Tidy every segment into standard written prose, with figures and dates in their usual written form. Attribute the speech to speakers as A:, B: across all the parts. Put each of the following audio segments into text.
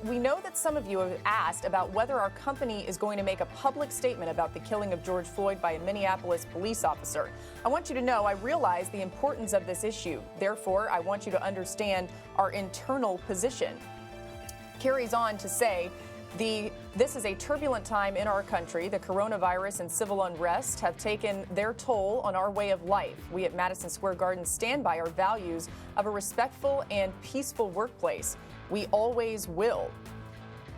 A: we know that some of you have asked about whether our company is going to make a public statement about the killing of George Floyd by a Minneapolis police officer. I want you to know I realize the importance of this issue. Therefore, I want you to understand our internal position. Carries on to say, this is a turbulent time in our country. The coronavirus and civil unrest have taken their toll on our way of life. We at Madison Square Garden stand by our values of a respectful and peaceful workplace. We always will.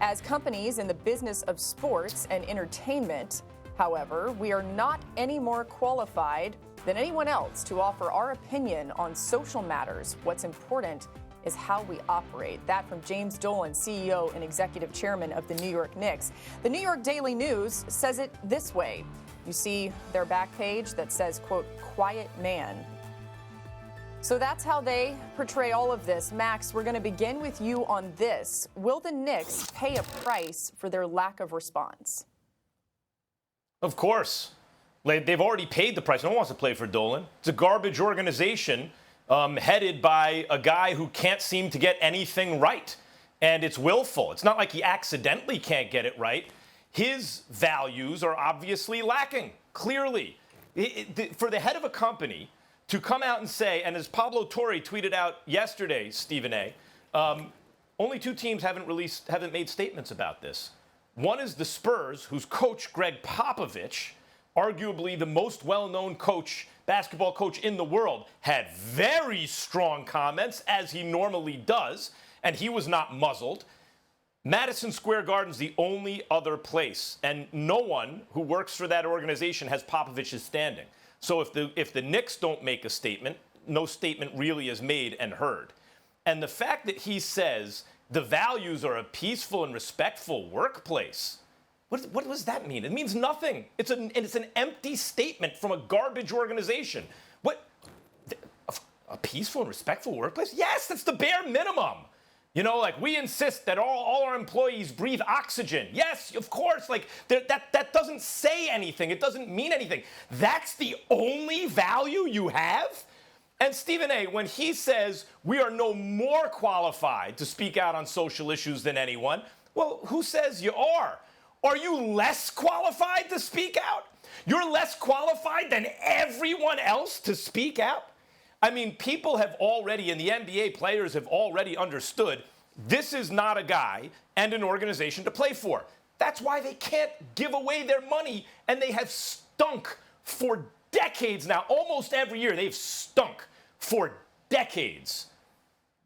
A: As companies in the business of sports and entertainment, however, we are not any more qualified than anyone else to offer our opinion on social matters. What's important is how we operate. That from James Dolan, CEO and executive chairman of the New York Knicks. The New York Daily News says it this way. You see their back page that says, quote, quiet man. So that's how they portray all of this. Max, we're going to begin with you on this. Will the Knicks pay a price for their lack of response?
B: Of course. They've already paid the price. No one wants to play for Dolan. It's a garbage organization headed by a guy who can't seem to get anything right. And it's willful. It's not like he accidentally can't get it right. His values are obviously lacking, clearly. For the head of a company to come out and say, and as Pablo Torre tweeted out yesterday, Stephen A., only two teams haven't made statements about this. One is the Spurs, whose coach, Greg Popovich, arguably the most well-known basketball coach in the world, had very strong comments, as he normally does, and he was not muzzled. Madison Square Garden's the only other place, and no one who works for that organization has Popovich's standing. So if the Knicks don't make a statement, no statement really is made and heard. And the fact that he says the values are a peaceful and respectful workplace, what does that mean? It means nothing. It's an empty statement from a garbage organization. What? A peaceful and respectful workplace? Yes, that's the bare minimum. You know, like, we insist that all our employees breathe oxygen. Yes, of course. Like, that doesn't say anything. It doesn't mean anything. That's the only value you have? And Stephen A., when he says we are no more qualified to speak out on social issues than anyone, well, who says you are? Are you less qualified to speak out? You're less qualified than everyone else to speak out? I mean, people have already, and the NBA players have already understood, this is not a guy and an organization to play for. That's why they can't give away their money, and they have stunk for decades now. Almost every year, they've stunk for decades.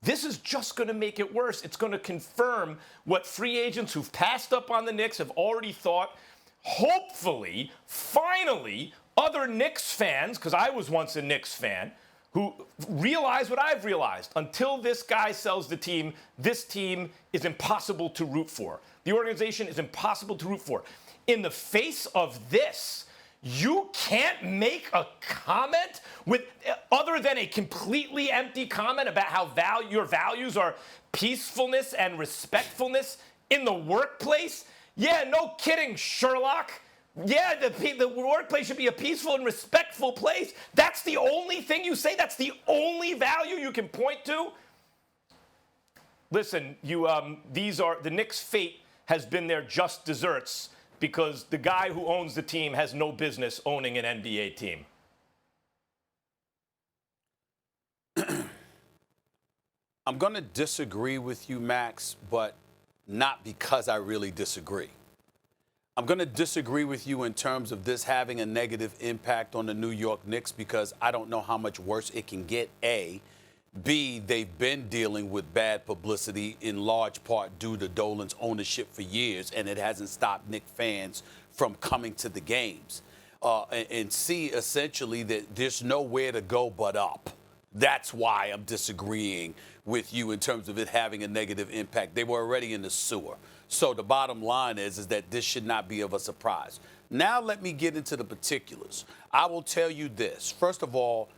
B: This is just going to make it worse. It's going to confirm what free agents who've passed up on the Knicks have already thought. Hopefully, finally, other Knicks fans, because I was once a Knicks fan, who realize what I've realized. Until this guy sells the team, this team is impossible to root for. The organization is impossible to root for. In the face of this, you can't make a comment other than a completely empty comment about how your values are peacefulness and respectfulness in the workplace? Yeah, no kidding, Sherlock. Yeah, the workplace should be a peaceful and respectful place. That's the only thing you say? That's the only value you can point to? Listen, the Knicks' fate has been their just desserts, because the guy who owns the team has no business owning an NBA team.
C: I'm going to disagree with you, Max, but not because I really disagree. I'm going to disagree with you in terms of this having a negative impact on the New York Knicks, because I don't know how much worse it can get, A. B, they've been dealing with bad publicity in large part due to Dolan's ownership for years, and it hasn't stopped Knicks fans from coming to the games. And C, essentially, that there's nowhere to go but up. That's why I'm disagreeing with you in terms of it having a negative impact. They were already in the sewer. So the bottom line is that this should not be of a surprise. Now let me get into the particulars. I will tell you this. First of all,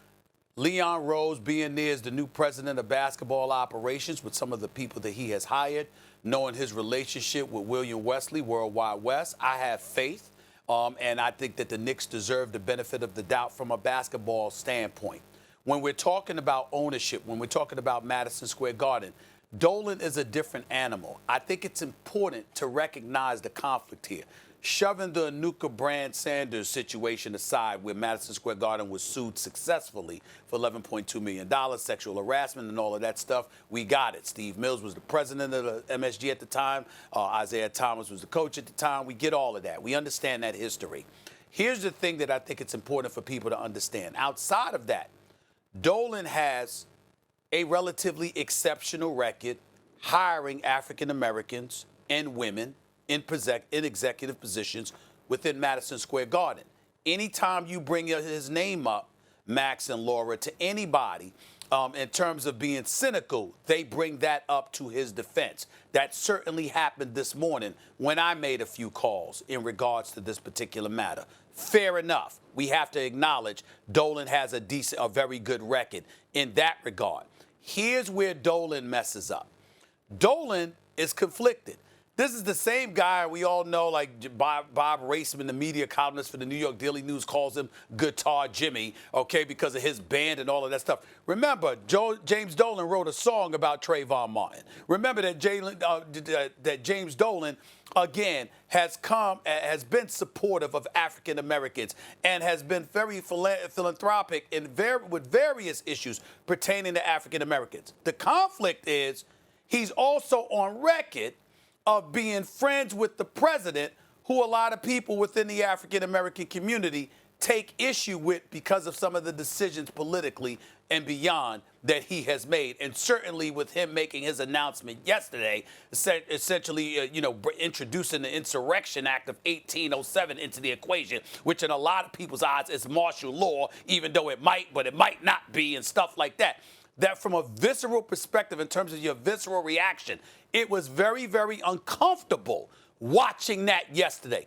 C: Leon Rose being there as the new president of basketball operations with some of the people that he has hired, knowing his relationship with William Wesley, Worldwide West, I have faith, and I think that the Knicks deserve the benefit of the doubt from a basketball standpoint. When we're talking about ownership, when we're talking about Madison Square Garden, Dolan is a different animal. I think it's important to recognize the conflict here. Shoving the Anuka Brand Sanders situation aside, where Madison Square Garden was sued successfully for $11.2 million, sexual harassment and all of that stuff, we got it. Steve Mills was the president of the MSG at the time. Isaiah Thomas was the coach at the time. We get all of that. We understand that history. Here's the thing that I think it's important for people to understand. Outside of that, Dolan has a relatively exceptional record hiring African Americans and women in executive positions within Madison Square Garden. Anytime you bring his name up, Max and Laura, to anybody in terms of being cynical, they bring that up to his defense. That certainly happened this morning when I made a few calls in regards to this particular matter. Fair enough. We have to acknowledge Dolan has a very good record in that regard. Here's where Dolan messes up. Dolan is conflicted. This is the same guy we all know, like Bob Raceman, the media columnist for the New York Daily News, calls him Guitar Jimmy, okay, because of his band and all of that stuff. Remember, James Dolan wrote a song about Trayvon Martin. Remember that James Dolan, again, has been supportive of African Americans and has been very philanthropic with various issues pertaining to African Americans. The conflict is he's also on record of being friends with the president, who a lot of people within the African American community take issue with because of some of the decisions politically and beyond that he has made. And certainly with him making his announcement yesterday, essentially, introducing the Insurrection Act of 1807 into the equation, which in a lot of people's eyes is martial law, even though it might not be, and stuff like that. That from a visceral perspective, in terms of your visceral reaction, it was very, very uncomfortable watching that yesterday.